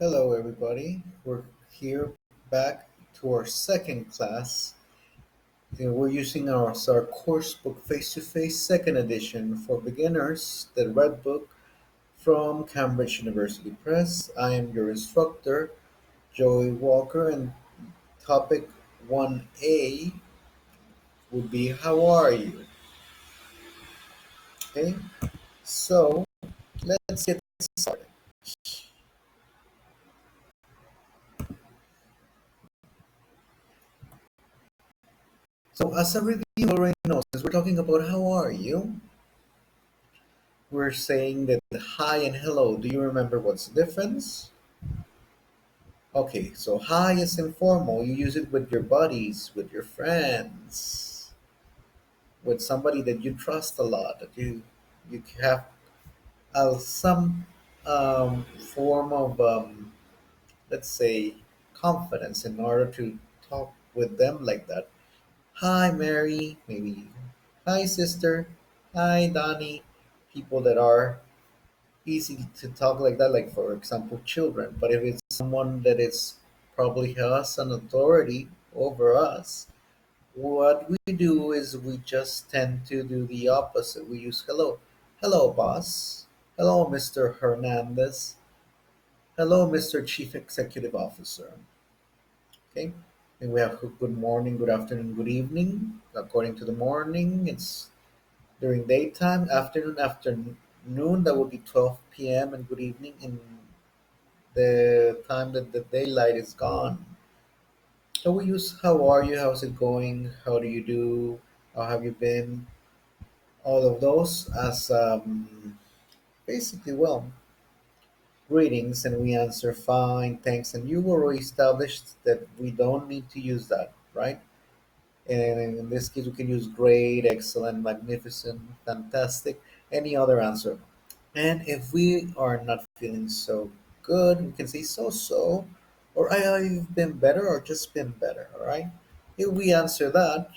Hello, everybody. We're here back to our second class. We're using our course book Face to Face second edition for beginners, the Red Book from Cambridge University Press. I am your instructor, Joey Walker, and topic 1A would be How are you? Okay, so let's get started. So, as a review already knows, since we're talking about how are you, we're saying that hi and hello. Do you remember what's the difference? Okay, so hi is informal. You use it with your buddies, with your friends, with somebody that you trust a lot, that you have some form of let's say confidence in order to talk with them like that. Hi, Mary. Maybe hi, sister. Hi, Donnie. People that are easy to talk like that, like for example, children. But if it's someone that is probably has an authority over us, what we do is we just tend to do the opposite. We use hello. Hello, boss. Hello, Mr. Hernandez. Hello, Mr. Chief Executive Officer. Okay. And we have good morning, good afternoon, good evening. According to the morning, it's during daytime, afternoon, that would be 12 p.m., and good evening in the time that the daylight is gone. So we use how are you, how's it going, how do you do, how have you been, all of those as basically, well, greetings, and we answer fine, thanks, and you already established that we don't need to use that, right? And in this case, we can use great, excellent, magnificent, fantastic, any other answer. And if we are not feeling so good, we can say so so, or I've been better, or just been better, all right? If we answer that,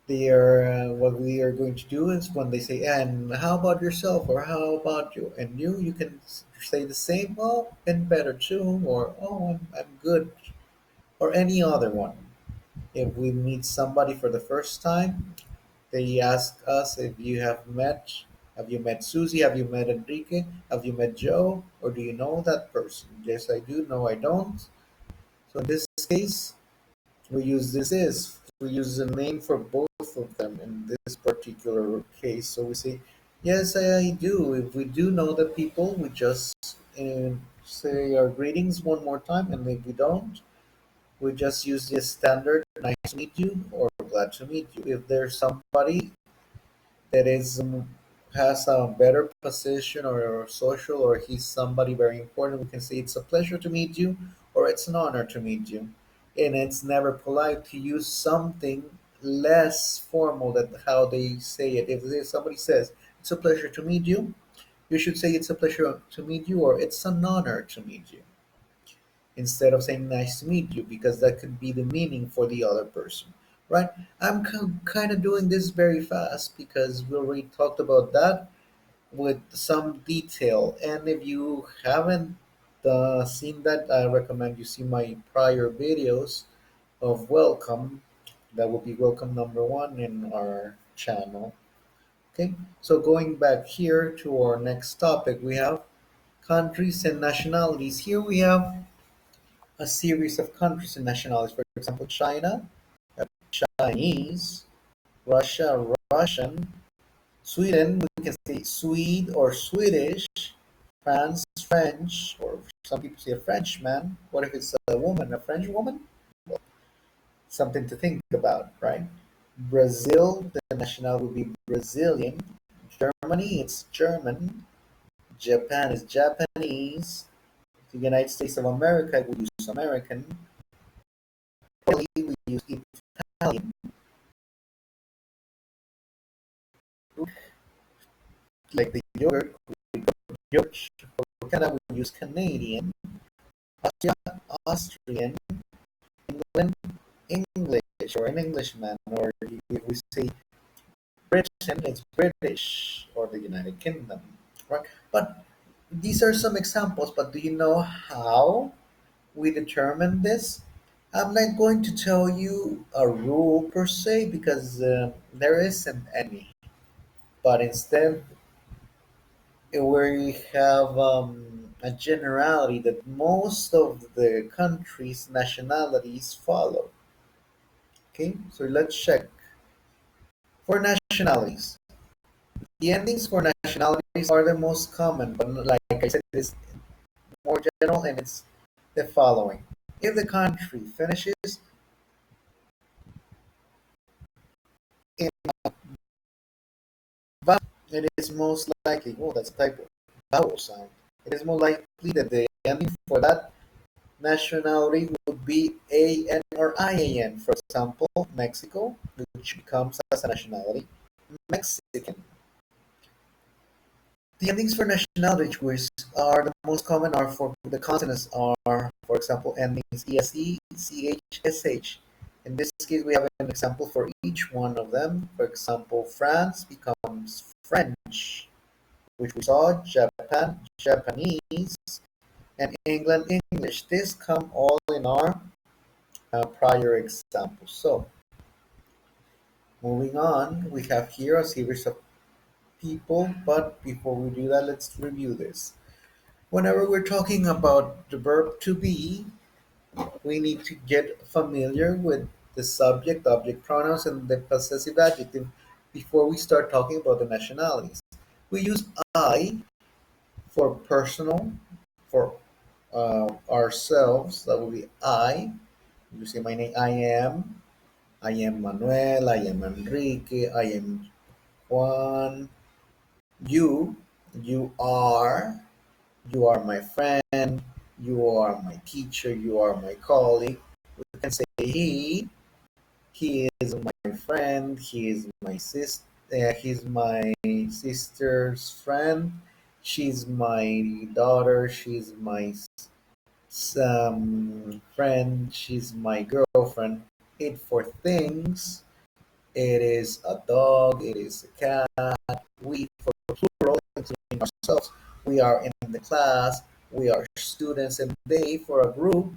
what we are going to do is when they say, and how about yourself, or how about you? And you can say the same, well, been better too, or oh, I'm good, or any other one. If we meet somebody for the first time, they ask us if have you met Susie? Have you met Enrique? Have you met Joe? Or do you know that person? Yes, I do. No, I don't. So in this case, we use this is. We use a name for both of them in this particular case. So we say, yes, I do. If we do know the people, we just say our greetings one more time. And if we don't, we just use the standard nice to meet you or glad to meet you. If there's somebody that is has a better position or social, or he's somebody very important, we can say it's a pleasure to meet you or it's an honor to meet you. And it's never polite to use something less formal than how they say it. If somebody says it's a pleasure to meet you should say it's a pleasure to meet you or it's an honor to meet you, instead of saying nice to meet you, because that could be the meaning for the other person, right? I'm kind of doing this very fast because we already talked about that with some detail. And if you haven't seen that, I recommend you see my prior videos of welcome. That will be welcome number one in our channel. Okay, so going back here to our next topic, we have countries and nationalities. Here we have a series of countries and nationalities. For example, China, Chinese, Russia, Russian, Sweden, we can say Swede or Swedish, France, French, or some people say a Frenchman. What if it's a woman, a French woman? Something to think about, right? Brazil, the national would be Brazilian. Germany, it's German. Japan is Japanese. The United States of America, we use American. Italy, we use Italian. Like the yogurt, yogurt. For Canada, we use Canadian. Austria, Austrian. England, English, or an Englishman, or if we say Britain, it's British, or the United Kingdom, right? But These are some examples, but do you know how we determine this? I'm not going to tell you a rule per se because there isn't any, but instead we have a generality that most of the countries' nationalities follow. Okay, so let's check. For nationalities, the endings for nationalities are the most common, but like I said, it's more general and it's the following. If the country finishes in vowel, it is most likely, oh, that's a typo, vowel sound. It is more likely that the ending for that nationality would be AN or IAN. For example, Mexico, which becomes as a nationality Mexican. The endings for nationality which are the most common are for the consonants are, for example, endings ESE, CH, SH. In this case, we have an example for each one of them. For example, France becomes French, which we saw, Japan, Japanese, and England, English. This come all in our prior examples. So, moving on, we have here a series of people, but before we do that, let's review this. Whenever we're talking about the verb to be, we need to get familiar with the subject, object pronouns, and the possessive adjective before we start talking about the nationalities. We use I for personal, for ourselves. That would be I. You say my name. I am. I am Manuel. I am Enrique. I am Juan. You. You are. You are my friend. You are my teacher. You are my colleague. We can say he. He is my friend. He is my sister. He's my sister's friend. She's my daughter. She's my friend. She's my girlfriend. It for things. It is a dog. It is a cat. We for plural, including ourselves. We are in the class. We are students, and they for a group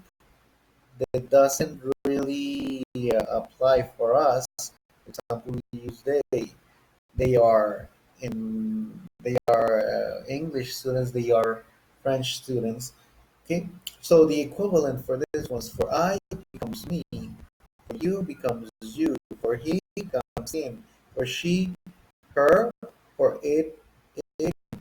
that doesn't really apply for us. For example, we use they. They are in. They are English students. They are French students. Okay, so the equivalent for this one's for I becomes me, for you becomes you, for he becomes him, for she, her, for it,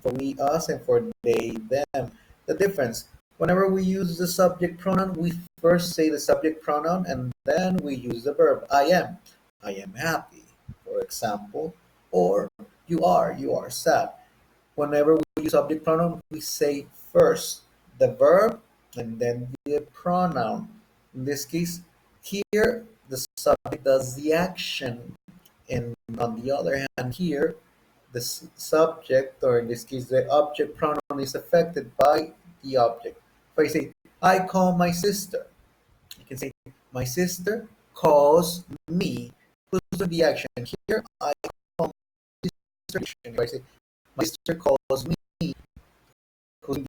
for we, us, and for they, them. The difference, whenever we use the subject pronoun, we first say the subject pronoun and then we use the verb. I am. I am happy, for example, or you are sad. Whenever we use subject pronoun, we say first the verb and then the pronoun. In this case, here the subject does the action, and on the other hand, here the subject, or in this case, the object pronoun, is affected by the object. If I say, I call my sister, you can say, my sister calls me. Who's doing the action? Here, I call my sister. If I say, my sister calls me, who's doing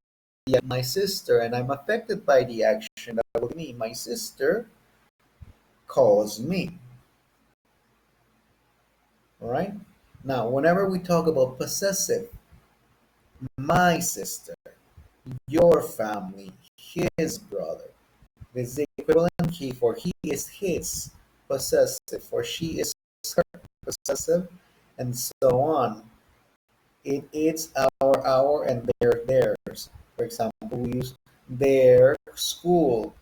my sister, and I'm affected by the action, that would be me. My sister calls me. All right? Now, whenever we talk about possessive, my sister, your family, his brother. This is the equivalent he for he is his possessive, for she is her possessive, and so on. It is our, and their, theirs. For example, we use their school,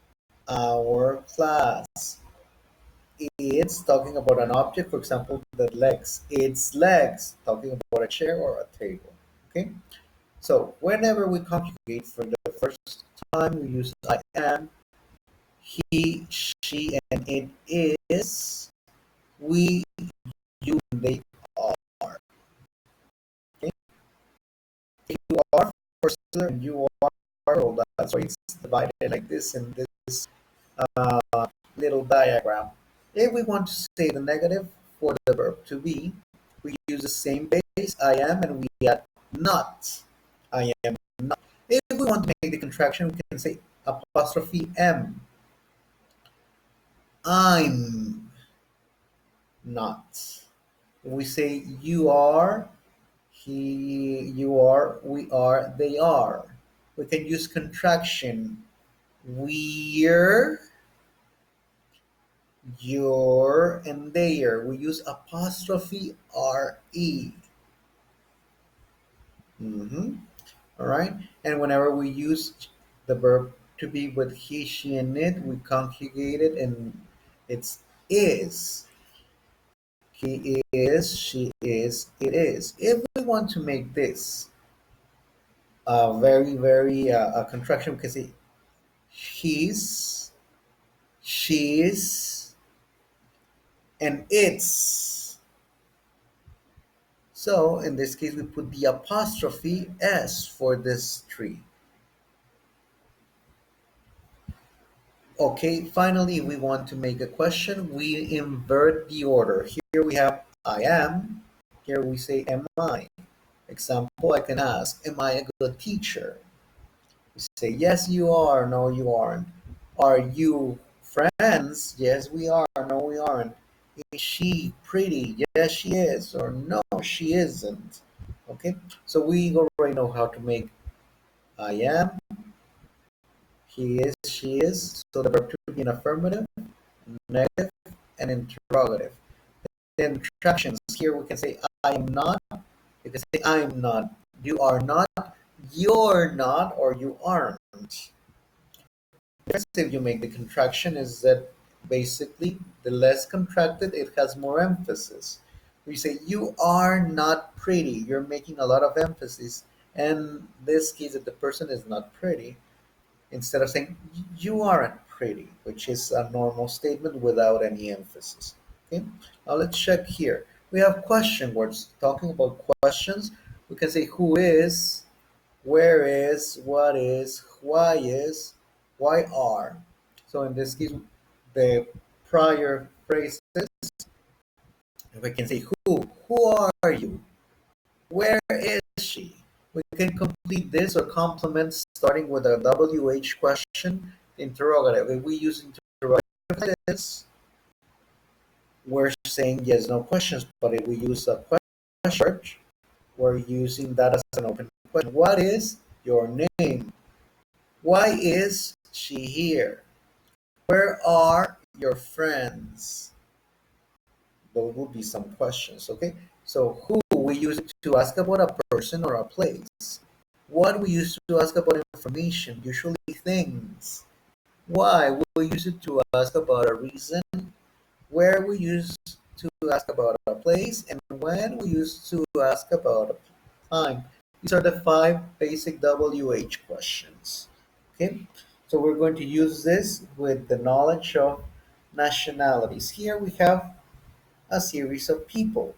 our class. It's talking about an object, for example, the legs. Its legs, talking about a chair or a table. Okay? So whenever we conjugate for the first time, we use I am, he, she, and it is, we, you, and they are. Okay? You are for singular and you are plural. That's why it's divided like this in this little diagram. If we want to say the negative for the verb to be, we use the same base, I am, and we add not. I am not. If we want to make the contraction, we can say apostrophe M. I'm not. If we say you are, you are, we are, they are. We can use contraction. We're, your, and their. We use apostrophe re. Mm-hmm. All right. And whenever we use the verb to be with he, she, and it, we conjugate it, and it's is. He is, she is, it is. If we want to make this very a contraction, we can say he's, she's, and it's. So in this case, we put the apostrophe s for this tree. Okay, finally, we want to make a question. We invert the order. Here we have I am. Here we say am I. Example, I can ask, am I a good teacher? We say, yes, you are. No, you aren't. Are you friends? Yes, we are. No, we aren't. Is she pretty? Yes, she is. Or no, she isn't. Okay, so we already know how to make I am, he is, she is. So the verb to be an affirmative, negative, and interrogative. Then contractions. Here we can say I am not. You can say I'm not. You are not. You're not, or you aren't. The difference if you make the contraction is that basically the less contracted it has more emphasis. We say you are not pretty. You're making a lot of emphasis. And this case, if the person is not pretty, instead of saying you aren't pretty, which is a normal statement without any emphasis. Okay, now let's check here. We have question words. Talking about questions, we can say who is, where is, what is, why are. So in this case, the prior phrases, we can say who are you, where is she? We can complete this or complement starting with a WH question, interrogative. If we use interrogative like this, we're saying yes, no questions. But if we use a question, we're using that as an open question. What is your name? Why is she here? Where are your friends? Those will be some questions, okay? So who we use it to ask about a person or a place. What we use to ask about information, usually things. Why we use it to ask about a reason. Where we use to ask about a place, and when we use to ask about a time. These are the five basic WH questions. Okay, so we're going to use this with the knowledge of nationalities. Here we have a series of people.